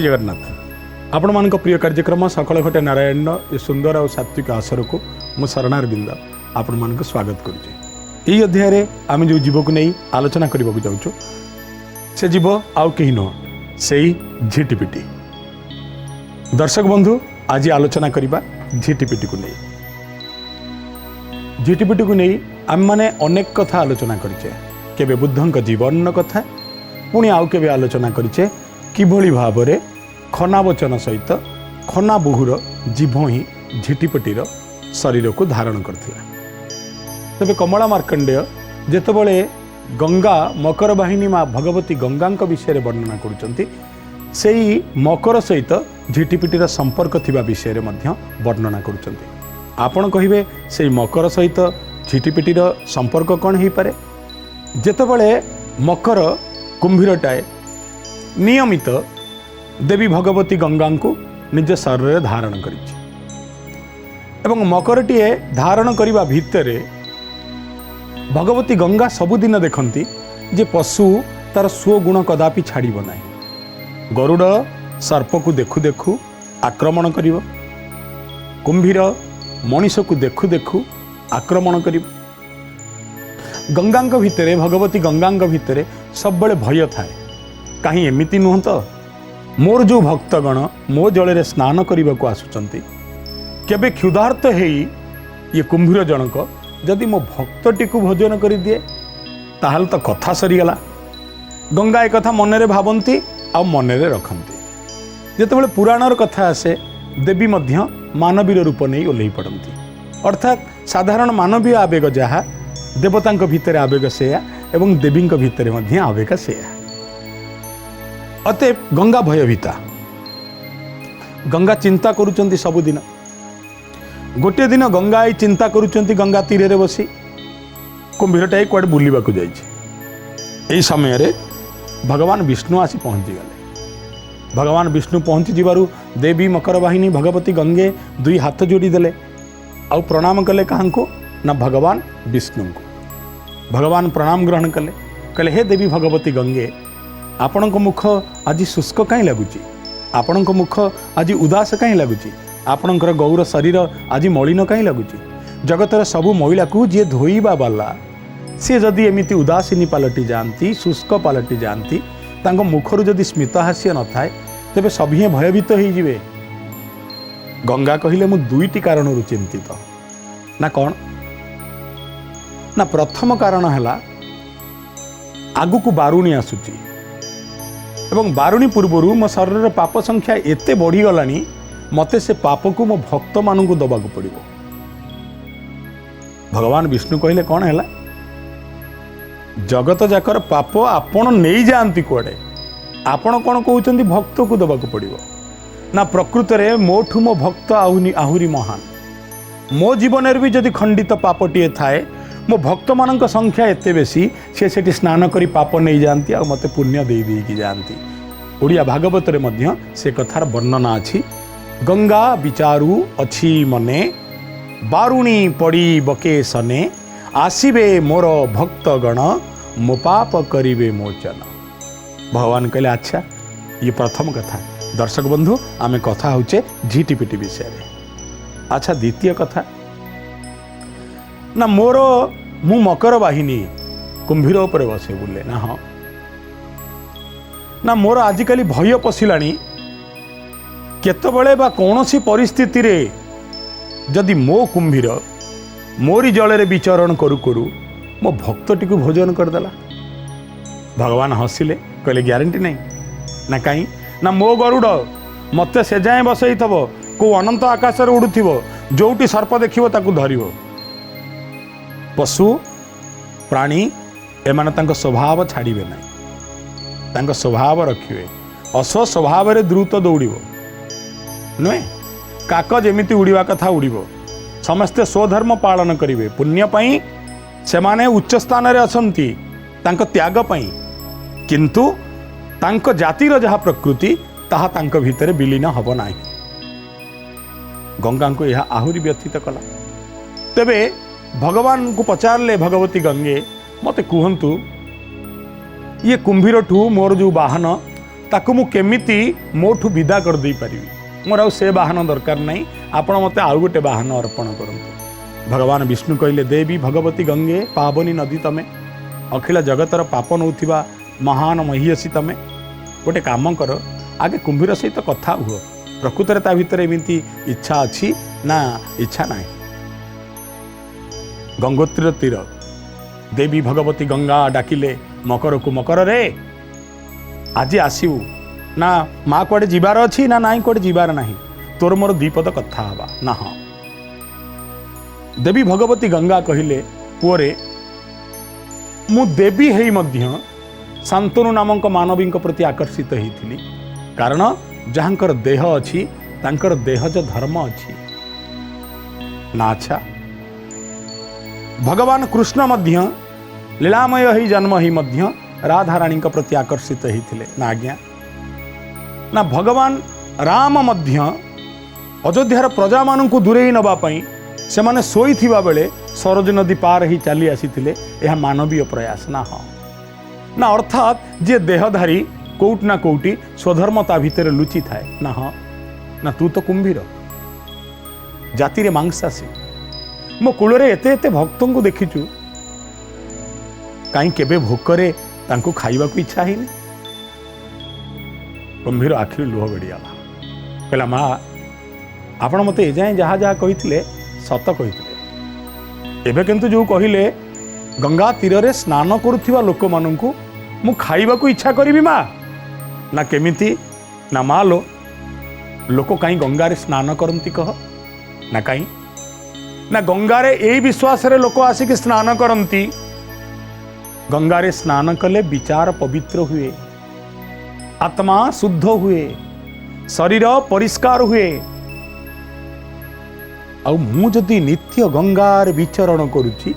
जगन्नाथ आपण मान प्रिय कार्यक्रम सकल घटे नारायण ये सुंदर और सात्विक आसर को मु शरणार बिंद आपण मान स्वागत करुचे। यही अध्याय आम जो जीव को नहीं आलोचना करने को जाऊँ से जीव आउ कहीं नुह से झिटिपिटी। दर्शक बंधु आज आलोचना करवा झिटिपिटी को नहीं। झिटिपिटी को नहीं आम मैंने अनेक कथा आलोचना करिचे। केबे बुद्धंक जीवन कथा पुणी आउ केबे आलोचना करिचे किभली भावरे खना वचन सहित खना बोहूर जीभ ही झिटिपिटीर शरीर को धारण करथिला। तबे कमला मार्कंडेय जेतबळे गंगा मकर वाहिनी माँ भगवती गंगा विषय वर्णना करुचंती सेई मकर सहित झिटिपिटीर संपर्क थिबा विषय मध्य वर्णना करुचंती। आपण कहिबे सेई मकर सहित झिटिपिटीर संपर्क कौन हो पारे? जेतबळे मकर कुंभीरटाए नियमित देवी भगवती गंगा को निज शरीर धारण करिछि एवं मकरटीए धारण करिबा भितरे भगवती गंगा सबुदिन देखती जे पशु तार स्वगुण कदापि छाड़ब ना। गरुड़ सर्प को देखु देखु आक्रमण करिवो, कुंभीर मनीष को देखु देखु आक्रमण करिवो। गंगा भितरे भगवती गंगा भितरे सब बड़े भय थाए। कहीं एमिति नुह तो मोर जो भक्तगण मो जल स्नान करने को आसुचंती केबे क्षुधार्त हेई ये कुंभीर जनक जदि मो भक्तटी को भोजन कर दिए ताहल तो कथा सरीगला। गंगा एक कथा मनरे भावती आ मनरे रखती। जेतेबेले पुराणर कथा आसे देवी मध्य मानवीय रूप नहीं ओल्लई पड़ती। अर्थात साधारण मानवीय आवेग जहा देवतांक भितर आवेग सेया एवं देवींक भितर मध्य आवेग सेया। अतएव गंगा भयभीता। गंगा चिंता करुचंती सबुदिन। गोटे दिन गंगा आई चिंता करुचंती गंगा तीरे रे बसी कुंभीरटाई कुआडे बुलिबाकू जाइछि। एही समय रे भगवान विष्णु आसी पहुंची गले। भगवान विष्णु पहुंची जिबारु देवी मकर वाहिनी भगवती गंगे दुई हाथ जोड़ी देले आउ प्रणाम कले काहांको ना भगवान विष्णु को। भगवान प्रणाम ग्रहण कले कहले हे देवी भगवती गंगे आपणक मुख आज शुष्क कहीं लगुच, आपणक मुख आज उदास कहीं लगुच, आपणकर गौर शरीर आज मलिन कहीं लगुच। जगतर सबु महिला को जी धोइबा वाला सी जदि एमिति उदासीनी पलटि जाती शुष्क पलटि जाती तांको मुखरु जदि स्मितहास्य न थाए तेबे सभी भयभीत हो जिवे। गंगा कहिले मु दुईटी कारणरु चिंतित ना कौन ना प्रथम कारण है आगु को बारुणी आसुची एवं बारुणी पूर्वर मो शरीर पाप संख्या एते बढ़ीगलानी मते से पाप को मो भक्त मान को दबाक पड़ो। भगवान विष्णु कहले कौन है जगत जाकर पाप आपण नहीं जाती कुआडे आपण कौन कहते भक्त को दबाक पड़ो ना। प्रकृत रे मोठू मो भक्त आहुरी महान। मो जीवन भी जदि खंडित पापटीए थाए मो भक्त मान संख्या एते बेसी से स्नान करी पाप नहीं जाती आ मते पुण्य दे देकी जाती। ओडिया भागवत रे मध्य से कथार वर्णना अछि। गंगा विचारू अछि मने बारुणी पड़ी बके सने आसीबे मोर भक्तगण मो पाप करिवे मोचन। भगवान कहले अच्छा ये प्रथम कथा। दर्शक बंधु आमे कथा होचे झिटिपिटी विषय रे। अच्छा द्वितीय कथा ना मोर मु मकर वाहिनी कुंभीर उपरे बसे बुले ना। हाँ ना मोर आजिकल भय पशिलानी केतबेले बा कौनसी परिस्थिति रे जदि मो कुंभीर मोरी जल विचरण करू करू मो भक्तटी को भोजन करदेला। भगवान हसिले कहले ग्यारंटी नहीं ना कहीं ना मो गरुड़ मत से जाए बसई थब को अनंत आकाश उड़ुथिबो जोटी सर्प देखिबो ताकू धरिबो। पशु प्राणी एमाने तांको स्वभाव छाड़िबे ना, तांको स्वभाव रखिबे। अस्व स्वभाव रे द्रुत दौड़िबो नुहे। काक जेमिति उड़िबा कथा उड़िबो। समस्ते स्वधर्म पालन करिवे। पुण्य पई सेमाने उच्च स्थान रे असंती तांको त्याग पई, किंतु तांको जातिर जहा प्रकृति ताहा तांको भितरे विलीन हब नाही। गंगा को यह आहुरी व्यथित कला। तेबे भगवान को पचारले भगवती गंगे मते कहतु ये कुंभीर ठू मोर जो वाहन ताकू मु केमिति मोठू विदा कर दे पारि मोर आउ से वाहन दरकार नहीं आपण मते आउ गोटे वाहन अर्पण करंतु। भगवान विष्णु कहले देवी भगवती गंगे पावनी नदी तमे अखिल जगतर पाप नौथिबा महान महियसी तमे गोटे काम कर आगे कुंभीर सहित कथा हुआ प्रकृत ता भितर एमती इच्छा अच्छी ना इच्छा ना। गंगोत्री तीर देवी भगवती गंगा डाकिले मकर को मकर रे आज आसू ना माँ कुआडे जीवार अच्छी ना नाई कुआडे जीवार नहीं तोर मोर द्विपद कथा हवा ना। हाँ देवी भगवती गंगा कहले पुअरे मु देवी हेई मध्य शांतनु नामक मानवी प्रति आकर्षित होती कारण जहाँकर देह अच्छी तांकर देहज धर्म अच्छी ना। अच्छा भगवान कृष्ण मध्य लीलामय ही जन्म ही मध्य राधा रानी प्रति आकर्षित होते ना आज्ञा ना। भगवान राम मध्य अयोध्यार प्रजा मानू दूरे नवाई से माने सोई थिबा बेले सरोज नदी पार ही चली आसीथिले यह मानवीय प्रयास ना। हाँ ना अर्थात जे देहधारी कोउट ना कोउटी स्वधर्मता भितर लुचि थाए ना। हाँ ना तू तो कुंभीर जाति रे मांसासी मो कूल एते एते भक्तों को देखिचु कहीं केबे भोकरे तांको खाइबा को इच्छा ही नहीं। कुंभीर आखिर लुह गड़ियाला कहला माँ आपण मते एजाए जहाँ जहाँ कही सत कही एबे किंतु जो कहले गंगा तीर रे स्नान करुथिबा लोक माननकु मु खाइबा को इच्छा करिवि माँ ना केमिति ना माँ लो लोक कहीं गंगा रे स्नान करती कह ना कहीं ना गंगा रे एई विश्वास रे लोक आसिक स्नान करती गंगा रे स्नान कले विचार पवित्र हुए आत्मा शुद्ध हुए शरीर परिष्कार हुए। आउ मु जदि नित्य गंगार विचरण करुची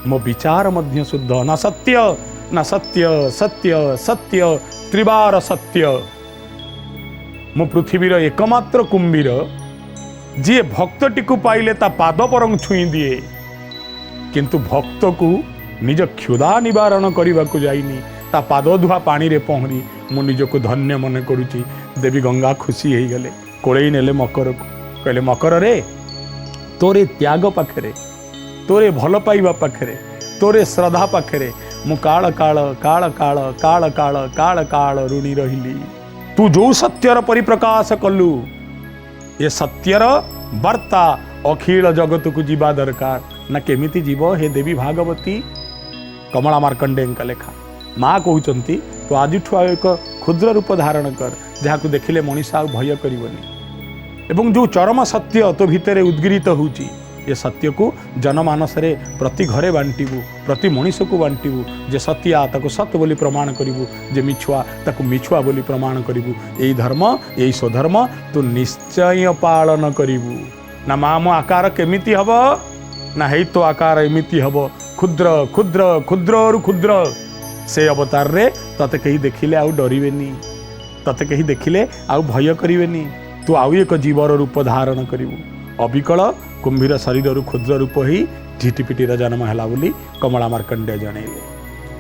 मो विचार मध्य शुद्ध ना सत्य ना सत्य सत्य सत्य त्रिबार सत्य। मो पृथ्वीर एकमात्र कुंभीर जी भक्तटी को पाइले ता पाद परंग छुई दिए किंतु भक्त को निज क्षुधा निवारण करने को जाइनी ता पाद धुआ पानी रे पहरी मु निज को धन्य मन करुची। देवी गंगा खुशी हो गले कोड़े नेले मकर को कहले मकर रे तोरे त्याग पाखरे तोरे भल पाइबा पाखरे तोरे श्रद्धा पाखरे मु काल काल काल काल काल काल काल काल ऋणी रहिली। तू जो सत्यर परिप्रकाश कलु ये सत्यर वार्ता अखिल जगत को जीवा दरकार ना केमिति जीव हे देवी भागवती कमला मार्कंडेय लेखा। माँ कहते तो आज एक क्षुद्र रूप धारण कर जहाँ देखिले मनीष आ भय करनी एवं जो चरम सत्य तो भितर उद्गित होची ये सत्य को जनमानस रे प्रति घरे बांटबू प्रति मनीष को बांटबू जे सत्या ताको सत्य बोली प्रमाण करिवु जे मिछुआ ताको मिछुआ बोली प्रमाण करिवु यही धर्म यही स्वधर्म तू निश्चय पालन करिवु ना माँ मो आकार केमिति हब ना हे तो आकार एमिति हब क्षुद्र क्षुद्र क्षुद्र क्षुद्र से अवतार रे तते कहीं देखिले आउ डरिवेनी तते कहीं देखिले आउ भय करिवेनी तू आउ एक जीवर रूप धारण करिवु। अविकल कुंभीर शरीर क्षुद्र रूप ही झिटिपिटीर जन्म है बोली कमला मार्कंडेय जनइले।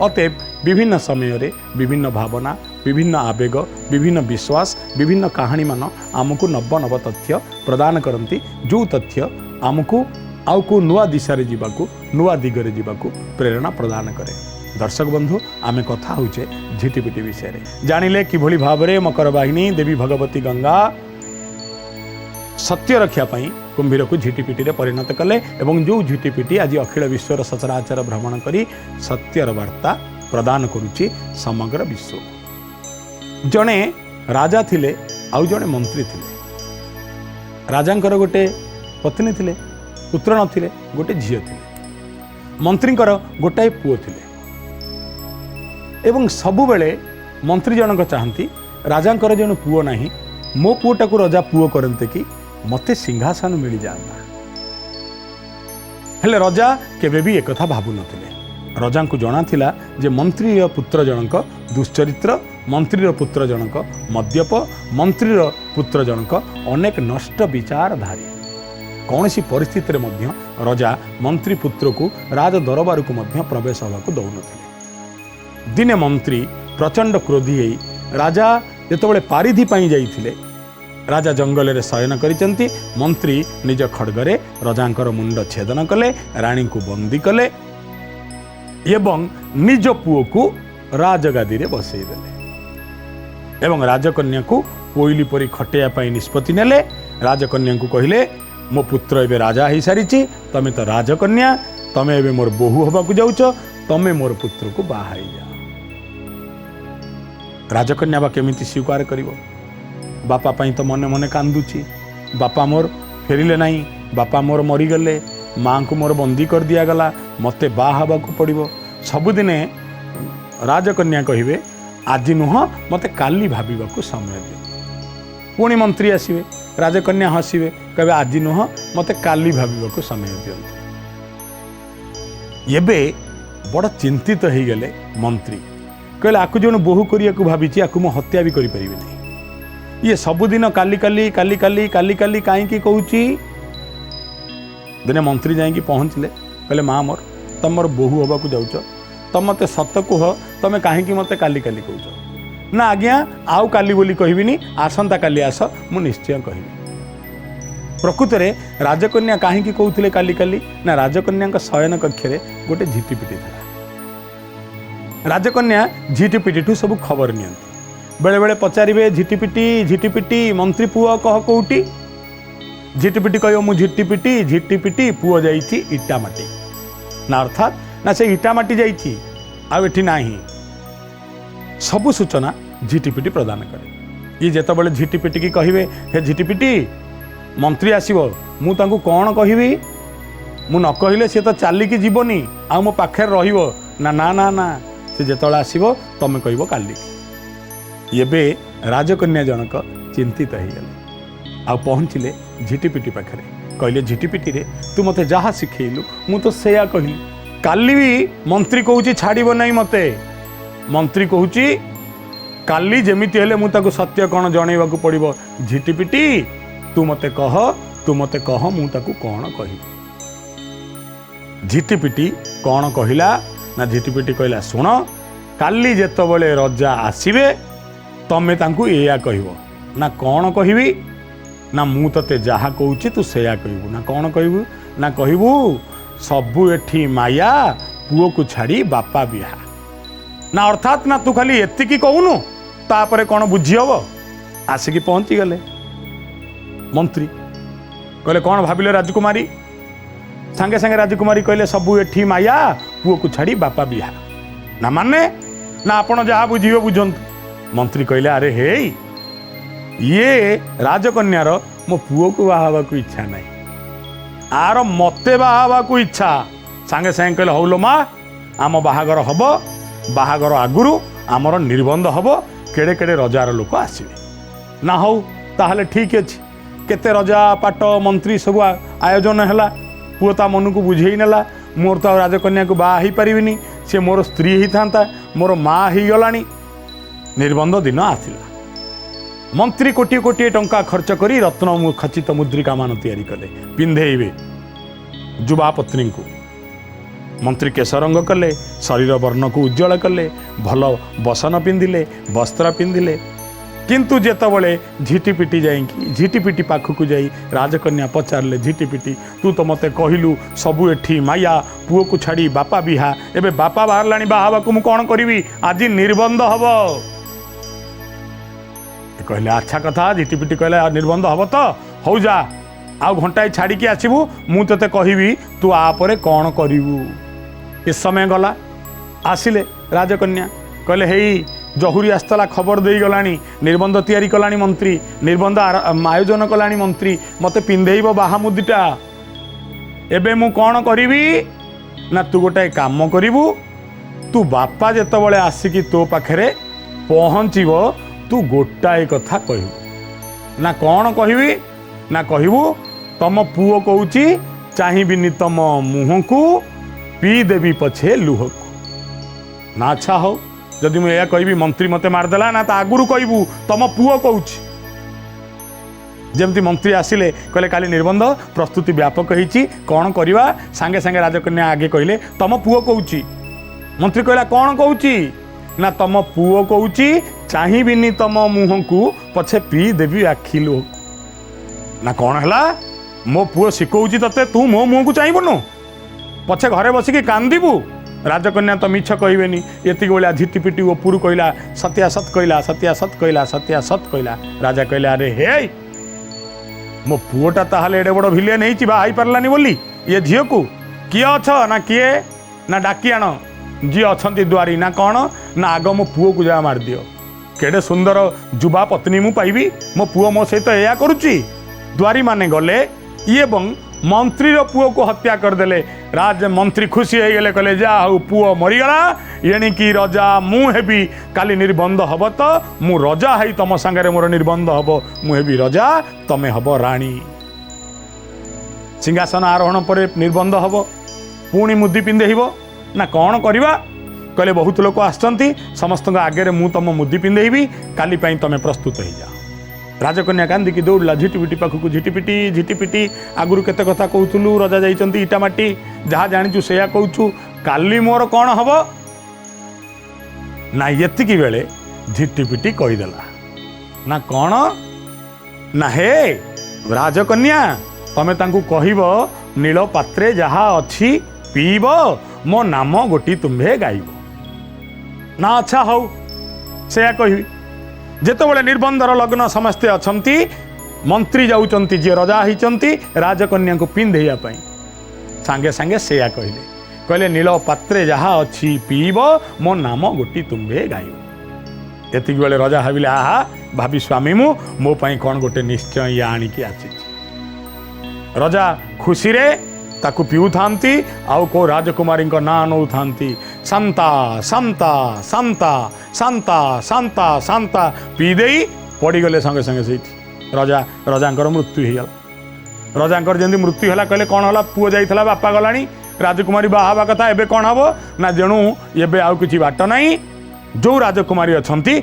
अतएव विभिन्न समय रे विभिन्न भावना विभिन्न आवेग विभिन्न विश्वास विभिन्न कहानी मान आमको नव नव तथ्य प्रदान करती जो तथ्य आमको आउ को नुआ दिशा जीवाकू नुआ दिगरे जीवाकू प्रेरणा प्रदान करे। दर्शक बंधु आमे कथा होचे झिटिपिटी विषय रे जानिले किभली भाबरे मकर वाहिनी देवी भगवती गंगा सत्य रक्षा पाई कुंभीर को झिटिपिटी रे परिणत कले एवं जो झिटिपिटी आज अखिल विश्वर सचराचर भ्रमण करी सत्यर वार्ता प्रदान करुची समग्र विश्व। जणे राजा थिले आउ जणे मंत्री थिले। राजांकर गोटे पत्नी थिले पुत्र नथिले गोटे झियो थिले। मंत्रींकर गोटाए पुओ थिले एवं सबुबेले मंत्री जनक चाहती राजांकर जन पुओ नाही मो पुओटाକୁ राजा पुओ करते कि मते सिंहासन मिल जाता। हेले राजा केबे भी एक भावु नथिले। राजा को जना थिला जे मंत्री पुत्र जनक दुश्चरित्र मंत्री पुत्र जनक मद्यप मंत्री पुत्र जनक अनेक नष्ट विचारधारी कौन सी परिस्थिति रे मध्य राजा मंत्री पुत्र को राज दरबार को मध्य प्रवेश होगा दौन। दिने मंत्री प्रचंड क्रोधी राजा जेतबले पारिधि पाई जाइथिले राजा जंगल रे शयन करिसंती मंत्री निज खड्गरे रजांकर मुंड छेदन कले रानी को बंदी कले एवं निज पुओ को राजगादी रे बसई देले एवं राजकन्या को कोइली परी खटेया पाई निष्पत्ति नेले राजकन्या को कहले मो पुत्र एबे राजा हो सारी तमें तो राजकन्या तमें एबे मोर बोहू हवा को जाउछ तमें मोर पुत्र को बाहाई जा राजकन्या बा केमिति स्वीकार करिवो बापा पाई तो मने मने कांदुची बापा मोर फेरिले नहीं बापा मोर मरीगले माँ को मोर बंदी कर दिया गला मते बाहा हवा को पड़िबो सबुदिने राजकन्या कहिबे आज नुह मते काली भाबिबाकू समय दियो पुणी मंत्री आसिबे राजकन्या हसिबे कहे आज नुह मते काली भाबिबाकू समय दियंतु एबे बड़ चिंतित हो गले मंत्री कहले आकु जण बोहू करिया को भाबिची आकु मो हत्या भी करि परिबे नहीं ये सबुदिन काली काली काली काली काली काली कहीं कहूची दिने मंत्री जाइकी पहुँचले कहले माँ मोर तुम मोर बोहू हवा को जाऊच तुम मत सत कुह तुम कहीं मत काली काली कहूच ना आज्ञा आउ काली बोली कहबिनी आसंता काली आस मु निश्चय कहबी प्रकृत में राजकन्या कहीं कहते काली काली ना राजकन्या शयन कक्ष गोटे झिटिपिटी था राजकन्या झिटिपिटी ठू सब खबर नियंती बेले बेले पचारे झिटिपिटी झिटिपिटी मंत्री पुओ कह कौटी झिटिपिटी कह मु झिटिपिटी झिटिपिटी पुओ जाइछि इटामाटी ना अर्थात ना से इटामाटी जाइछि आउ एठी नाही सबु सूचना झिटिपिटी प्रदान करे ये जेतबेले झिटिपिटी की कहिबे हे झिटिपिटी मंत्री आसीबो मु तांको कोन कहिबी मु न कहिले से तो चालिकी जीवनी आ मो पाखे रहिबो ना ना ना ना से जेतबेले आसीबो तमे कहबो काली एबे राजकन्या जनक चिंतित हो गले आ पहुँचले झिटिपिटी पाखे कहले झिटिपिटी रे तू मते जहाँ शिखेलु मु तो सेया कहली काली भी मंत्री कहूची छाड़िबो नहीं मते मंत्री कहूची काली जेमिति हेले मु ताको सत्य कौन जणैबाकू पड़िबो झिटिपिटी तू मते कह मु ताको कौन कहि झिटिपिटी कौन कहिला ना झिटिपिटी कहला सुन काली जेतबेले रजा आसीबे तमे तांकू एया कहबो ना कौन कहबी ना मु तते जहा कहूची तू सेया कहबू ना कौन कहबू ना कहबू सबु एठी माया पुओ को छाड़ी बापा बिहा ना अर्थात ना तू खाली एतिकी कहूनु तापरे कौन बुझी हम आसिकी पहुँची गले मंत्री कहले कौन भाविले राजकुमारी सांगे सांगे राजकुमारी कहले सबु एठी माया पुओ को छाड़ी बापा बिहा ना माने ना आपण जहा बुझिबे बुझंतु मंत्री कहले अरे हे ये राजकन्यार मो पुओ को बाहा को इच्छा नहीं आर मते बाहा को इच्छा सांगे सांगे कहले हौलो माँ आम बाहागर हम बाहागर आगुरु आमर निबंध हम केड़े केड़े रजार लोक आसवे ना हौ ताहले ठीक अच्छे केते रजा पाट मंत्री सब आयोजन है पुओ ता मन को बुझे नेला मोर तो राजकन्या को बाहा ही पारिनी से मोर स्त्री ही था मोर माँ ही गलानी निबंध दिन आसिला मंत्री कोटी कोटी टंका खर्च करी रत्न खचित मुद्रिका मान तैयारी कले पिंधेबे युवा पत्नी को मंत्री केशरंग कले शरीर वर्ण को उज्जवल कले भल बसन पिंधिले वस्त्र पिंधिले किंतु जेतबले झिटिपिटी जाइकी झिटिपिटी पाखक जाई राजकन्या पचारे झिटिपिटी तू तो मते कहलु सबु एठी माया पुओ को छाड़ी बापा बिहा एबे बापा बाहरलाणी बाहा को मु कौन करी आज निबंध हम कहले अच्छा कथा झिटिपिटी कहले निबंध हम तो हौ जा आउ घंटाए छाड़ी आसबू मु ते कहबी तू आपरे कौन करू कि समय गला आसिले राजकन्या कहले हे जहुरी आसला खबर दे गलानी निबंध तैयारी कलानी मंत्री निबंध आयोजन कलानी मंत्री मते पिंधेइब बाहा मुदिटा एबे मु कौन करी ना तू गोटाए काम करू तू बापा जेतबले आसिकी तो पाखरे पहुँचब तू गोटाए कथा कहबू ना कौन कहबी ना कहबू तम पुओ कहूची चाहिबिनी तम मुह को पी देवी पछे लुह को ना अच्छा हो जदि मुझे कहबी मंत्री मते मारदेला ना ता आगुरु कहबू तम पुओ कहूची जमती मंत्री आसिले कहले काली निबंध प्रस्तुति व्यापक होईची कौन करवा सांगे सांगे राजकन्या आगे कहले तम पुओ कहूची मंत्री कहला कौन कहूची ना तम पुओ कहूची चाहिबिनी तम मुह को पछे पी देवी आखि लुह ना कौन है मो पुओ शिखौची तते तू मो मुह को चाहिबनु पछे घरे बसिकी कांदीबू राजकन्या तो मिछ कहबेनी एतिक बेला झिटिपिटी ओपुरु कहला सत्यासत कहला सत्यासत कहला सत्यासत कहला राजा कहले अरे हे मो पुओटा ताहले एडे बड़ भिलेन हेछि बा आई परलानी बोली ये झियो को किए अछ ना किए ना डाकी आण जी अछंती द्वारी ना कौन ना आग मो पुओ को जा मार दियो केडे सुंदर जुबा पत्नी मु पाइबी मो पुओ मो सहित एया करुची द्वारी माने गले ये मंत्री रो पुओ को हत्या करदेले राज मंत्री खुशी हो गले कहले जा हूँ पुओ मरीगला एणिकी रजा मु हेबी काली निर्बंध हम तो मु रजा है तुम सांगे मोर निर्बंध हम मु हेबी रजा तमे हब राणी सिंहासन आरोहण पर निर्बंध हम पुणी मुदी पिंधेब ना कौन करवा कहले बहुत लोक आसचंती समस्त आगे मु तुम मुदी पिंधेबी काली पाई तमे प्रस्तुत हो जा राजकन्या कांदिकी दौड़ला झिटिपिटी पाखक झिटिपिटी झिटिपिटी आगुरी केते कथा कहूलु रजा जाइचंती इटामाटी जहाँ जानिचु सेया कहूचु काली मोर कौन हम ना एतिकी बेले झिटिपिटी कहीदेला ना कौन ना हे राजकन्या तमे तांकु कहिब नील पात्रे जहाँ अच्छी पीब मो नाम गोटी तुम्भे गाइब ना अच्छा हौ सेया कहिबी जेतेबेले निर्बंधर लग्न समस्ते अछंती मंत्री जाउचंती जे रजा हिचंती राजकन्या को पिंधेया पई सांगे सांगे सेया कहले कहले नील पात्रे जहाँ अच्छी पीब मो नाम गोटी तुम्भे गाइब एतिक बेले रजा भाविले आहा भाभी स्वामी मो पाई कौन गोटे निश्चय या आणिकी आछि रजा खुशी रे ताकू पीऊ थांती आउ को राजकुमारी ना नौ थांती शांता शांता शांता शांता शांता शांता पी दे पड़गले संगे संगे से रजा रजांकर मृत्यु हो गला रजांकर जमी मृत्यु है कहले कौन है पुओ जाइला बापा गलानी राजकुमारी बाहा कथा एबे कौन हम ना जेणु एबे आउ किछि बाट नहीं जो राजकुमारी अच्छी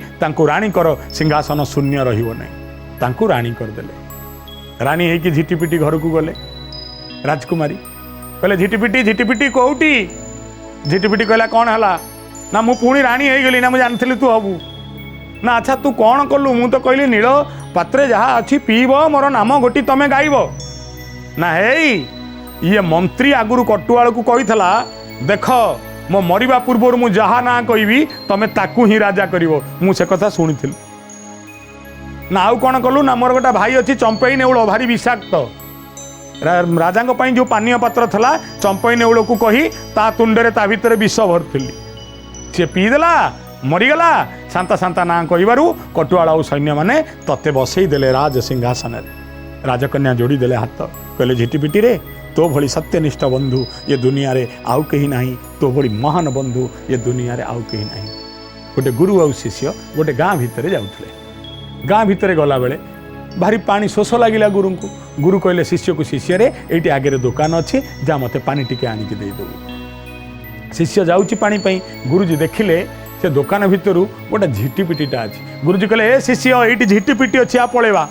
राणीकर सिंहासन शून्य रही राणी करदे राणी होगी झिटिपिटी घर को गले राजकुमारी कहले झिटिपिटी झिटिपिटी कौटी झिटिपिटी कहला कौन है ना मु पुणी राणी हो गली ना मुझे जानी तू हबू ना अच्छा तू कौन कलु मु तो कहली नील पात्रे जहाँ अच्छी पीब मोर नाम गोटी तमे गाइब ना हे ये मंत्री आगुरु कटुआल को कहीथला देख मो मरिबा पूर्व मु जहाँ ना कहबी तमे ताकू ही राजा करिवो मु से कथा शुणी ना आउ कौन कलु ना मोर गोटा भाई अच्छी चंपई नेउल भारी विषाक्त राजा जो पानीय पात्र थला चंपई नेउल को कही ता तुंडे ता भितर विष भरती सी पीदेला मरीगला शांता शांता ना कहू कटुआल आउ सैन्य मैंने तते बसई देले राज सिंहासन राजकन्या जोड़ी देले हाथ कहले झिटिपिटी रे तो भली सत्यनिष्ठ बंधु ये दुनिया रे आउ कहीं नहीं तो भली महान बंधु ये दुनिया रे आउ कहीं नहीं गोटे गुरु आउ शिष्य गोटे गाँ भितर जाउथले गाँ भितर गला बेले भारी पानी शोष लगिला गुरु को गुरु कहले शिष्य को शिष्य रे एटी आगे दुकान अच्छी जा मते पानी टिके आनिकी दे देबू शिष्य जाउची पानी पई गुरुजी देखिले से दुकान भितर गोटे झिटिपिटीटा अच्छी गुरुजी कहले ए शिष्य एटी झिटिपिटी अच्छी आ पळेवा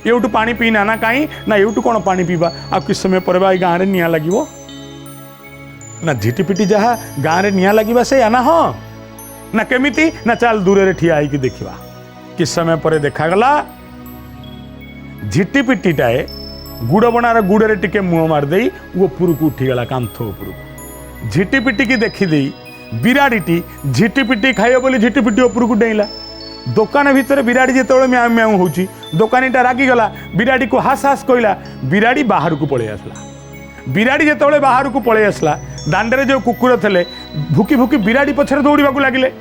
एवटू पानी पीना ना कहीं ना एवटू कौन पानी पीवा आ किस समय पर गाँव में निआ लगे ना झिटिपिटी जहाँ गाँव में निआ लगे से ना हाँ ना केमिति ना चल दूर रे ठिया होइकी देखिबा किस समय पर देखागला झिटिपिटीटाए गुड़ बनार गुड़े टिके मुह मारदे ऊपर को उठीगला कांथ ऊपर झिटिपिटी की देखीदे बिराड़ीटी झिटिपिटी खाइब बोली झिटिपिटी ऊपर को डेइला दुकान भितर बिराड़ी जिते म्याऊ म्याऊ होची दुकानीटा रागिगला बिराड़ी को हास हास कहला बिराड़ी बाहर को पलि आसला बिराड़ी जिते बाहर को पलि आसला दांडे जो कुकुर थे भुकी भुकी बिराड़ी पछरे दौड़ा लगिले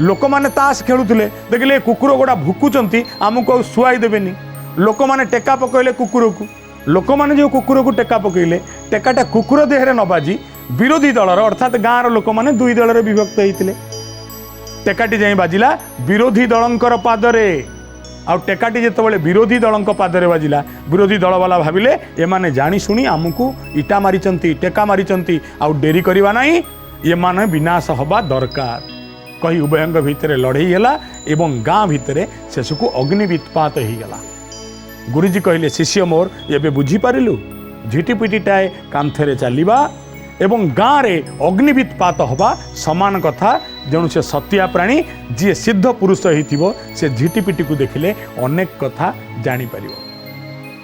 लोक मैंने ताश खेलुले देखिले कुकुर गोटा भुकुचंती आमको शुआई देवेनी लोक मैंने टेका पकईले कुकुर को लोक मैंने जो कुकुर को टेका पकईले टेकाटा कुकुर देहरे न बाजी विरोधी दलर अर्थात गाँव लोक मैंने दुई दल विभक्त होते टेकाटी जाई बाजिला विरोधी दलंकर पादरे आउ टेकाटी जितेबाला विरोधी दलंक पादरे बाजिला विरोधी दल वाला भाविले एमाने जानी शुणी आमको इटा मारिचंती टेका मारिचंती आउ डेरी करवा नहीं एमाने विनाश हवा दरकार कही उभयंग भितर लड़ई है एवं गाँ भितर शेष को अग्नि वित्पात हो गला गुरुजी कहले शिष्य मोर एबे बुझी पारिलु झिटिपिटीटाए कांथरे चलवा एवं गाँव रे अग्निवित्पात हवा समान कथा जेणु से सतिया प्राणी जी सिद्ध पुरुष हो से झिटिपिटी को देखिले अनेक कथा जापर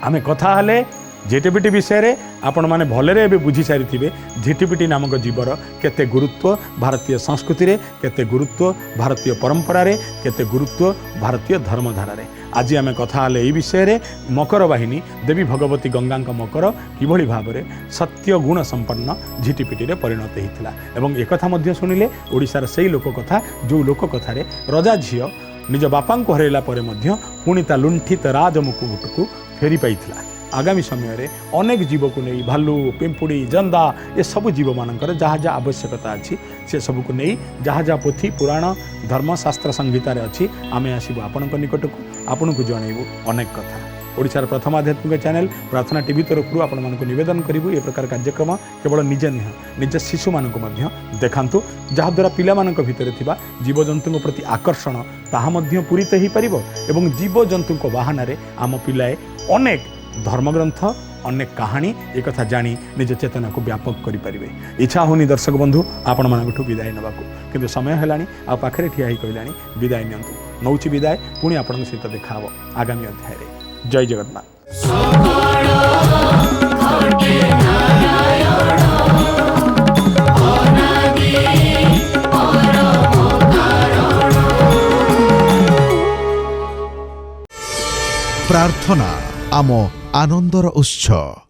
आम कथा हेले झिटिपिटी विषय रे आपण माने भलरे एबे बुझी सारी थिबे झिटिपिटी नामक जीवर केते गुरुत्व भारतीय संस्कृति रे केते गुरुत्व भारतीय परंपरा रे केते गुरुत्व भारतीय धर्मधारा रे आज आम कथा हेले एई विषय रे मकर वाहिनी देवी भगवती गंगा मकर किभली भाव में सत्य गुण संपन्न झिटिपिटी रे परिणत होता एवं एक कथा मध्य शुणिले ओडिशार सेई लोक कथा जो लोक कथा रे रजा झियो निज बापा को हरैला परे मध्य पुणी ता लुंठित राजमुकुट को फेरी पाइथिला आगामी समय रे अनेक जीव को नहीं भालू पिंपुड़ी जंदा ये सब जीव मानकर जहाँ जहाँ आवश्यकता अच्छी से सब को नहीं जहाँ जहाँ पोथी पुराण धर्मशास्त्र संहितार अच्छी आमे आसबू आपण निकट को आपन को जनइबू अनेक कथा ओडिशार प्रथम आध्यात्मिक चैनल प्रार्थना टीवी तरफ आपण मानक निवेदन करूँ ये प्रकार कार्यक्रम केवल निज नुह निज शिशु मानक देखातु जहाद्वारा पिला मानक भितर थिबा जीवजंतु प्रति आकर्षण ताहा मध्य पूरित हो पारिबो एवं जीवजंतु बाहाना रे आम पिलाए अनेक धर्मग्रंथ अनेक कहानी एक कथा जानी निज चेतना को व्यापक करें इच्छा होनी दर्शक बंधु आपण मानू विदाय नवा किंतु समय है आ पाखे ठिया कहला विदाय नियंतु नौची विदाय पुणी आपण सहित देखा आगामी अध्याय जय जगन्नाथ। प्रार्थना आम आनंदर उत्सव।